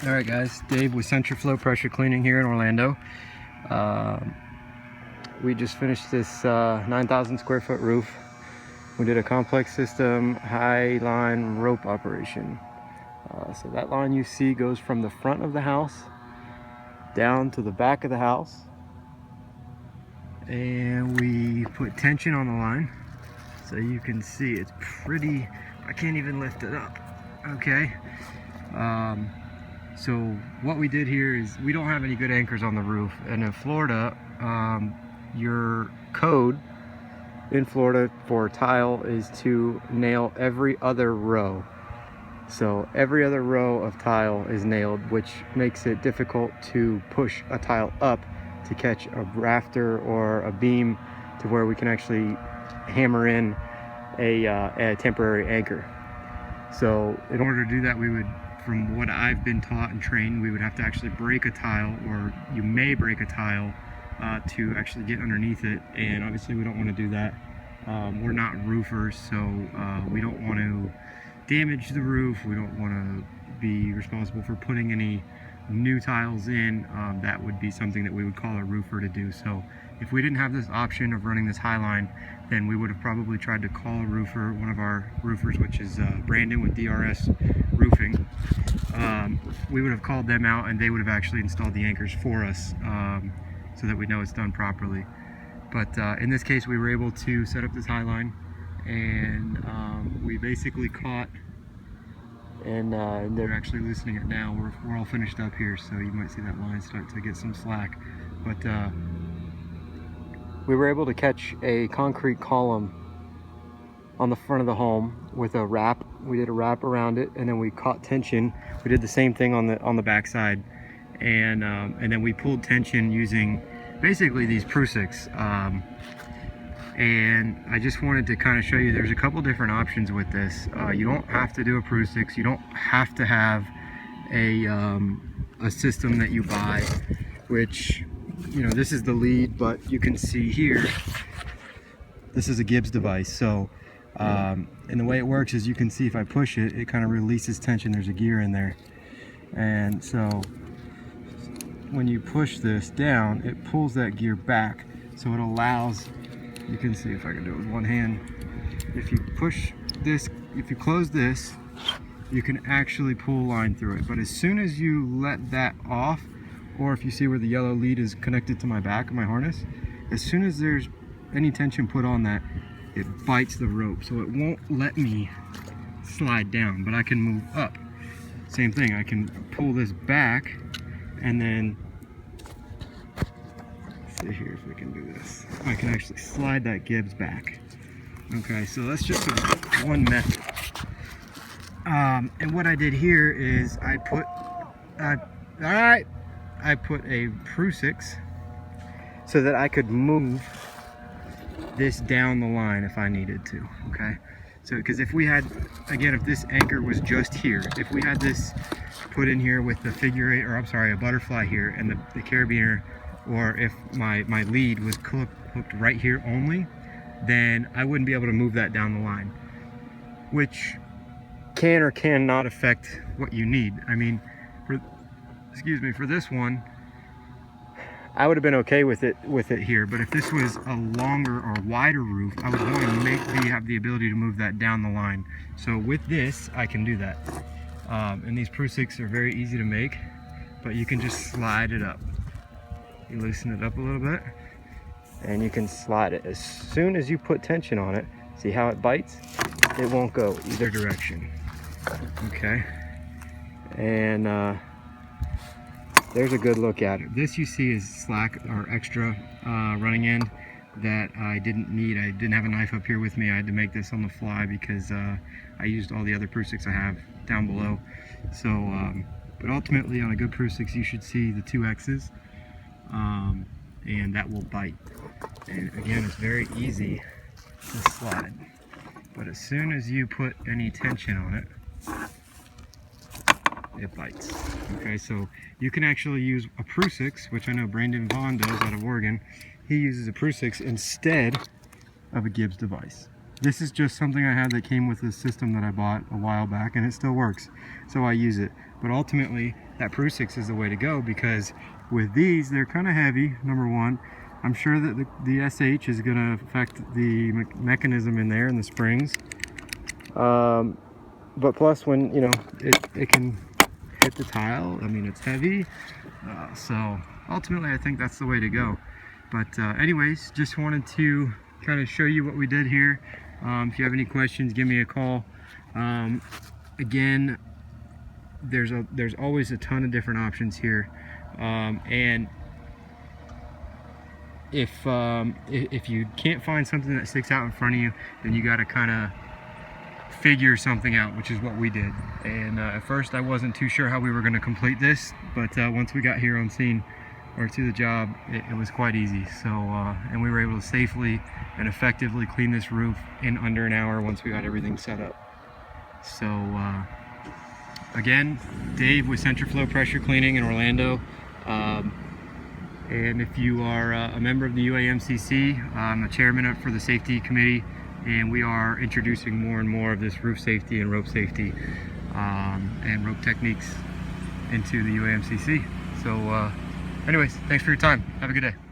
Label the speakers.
Speaker 1: Alright guys, Dave with CentraFlo Pressure Cleaning here in Orlando. We just finished this 9,000 square foot roof. We did a complex system high line rope operation. So that line you see goes from the front of the house down to the back of the house. And we put tension on the line. So you can see it's pretty, I can't even lift it up. Okay. So what we did here is we don't have any good anchors on the roof, and in Florida, your code in Florida for tile is to nail every other row. So every other row of tile is nailed, which makes it difficult to push a tile up to catch a rafter or a beam to where we can actually hammer in a temporary anchor. So in order to do that, we would, from what I've been taught and trained, we would have to actually break a tile, or you may break a tile to actually get underneath it, and obviously we don't want to do that. We're not roofers, so we don't want to damage the roof. We don't want to be responsible for putting any new tiles in. That would be something that we would call a roofer to do. So if we didn't have this option of running this high line, then we would have probably tried to call a roofer, one of our roofers, which is Brandon with DRS Roofing. We would have called them out, and they would have actually installed the anchors for us, so that we know it's done properly. But in this case, we were able to set up this high line, and we basically caught, and they're actually loosening it now. We're all finished up here, so you might see that line start to get some slack. But we were able to catch a concrete column on the front of the home with a wrap. We did a wrap around it, and then we caught tension. We did the same thing on the back side, and then we pulled tension using basically these Prusiks. And I just wanted to kind of show you there's a couple different options with this. You don't have to do a Prusik. You don't have to have a system that you buy, which, you know, this is the lead, but you can see here this is a Gibbs device. So and the way it works is, you can see if I push it, it kind of releases tension. There's a gear in there, and so when you push this down, it pulls that gear back, so it allows, you can see if I can do it with one hand, if you push this, if you close this, you can actually pull line through it. But as soon as you let that off, or if you see where the yellow lead is connected to my back of my harness, as soon as there's any tension put on that, it bites the rope, so it won't let me slide down, but I can move up. Same thing, I can pull this back, and then, let's see here if we can do this. I can actually slide that Gibbs back. Okay, so that's just one method. And what I did here is I put a Prusik so that I could move this down the line if I needed to. Okay, so because if we had, again, if this anchor was just here, if we had this put in here with the figure eight, or I'm sorry, a butterfly here, and the carabiner, or if my lead was hooked right here only, then I wouldn't be able to move that down the line, which can or cannot affect what you need. I mean, for this one, I would have been okay with it here, but if this was a longer or wider roof, I would want to have the ability to move that down the line. So with this, I can do that. And these Prusiks are very easy to make, but you can just slide it up. You loosen it up a little bit, and you can slide it. As soon as you put tension on it, see how it bites? It won't go either direction. Okay, and there's a good look at it. This you see is slack, or extra running end that I didn't need. I didn't have a knife up here with me. I had to make this on the fly because I used all the other Prusiks I have down below. So, but ultimately on a good Prusik, you should see the 2 X's, and that will bite. And again, it's very easy to slide. But as soon as you put any tension on it, it bites. Okay, so you can actually use a Prusik, which I know Brandon Vaughn does out of Oregon. He uses a Prusik instead of a Gibbs device. This is just something I had that came with a system that I bought a while back, and it still works, so I use it. But ultimately, that Prusix is the way to go, because with these, they're kind of heavy, number one. I'm sure that the SH is going to affect the mechanism in there and the springs. But plus, when, you know, it can hit the tile, I mean, it's heavy. So ultimately, I think that's the way to go. But anyways, just wanted to kind of show you what we did here. If you have any questions, give me a call. Again, there's always a ton of different options here, and if you can't find something that sticks out in front of you, then you got to kind of figure something out, which is what we did. And at first I wasn't too sure how we were going to complete this, but once we got here on scene or to the job, it was quite easy. So and we were able to safely and effectively clean this roof in under an hour once we got everything set up. So again, Dave with CentraFlo Pressure Cleaning in Orlando. And if you are a member of the UAMCC, I'm a chairman for the safety committee, and we are introducing more and more of this roof safety and rope safety and rope techniques into the UAMCC. So anyways, thanks for your time. Have a good day.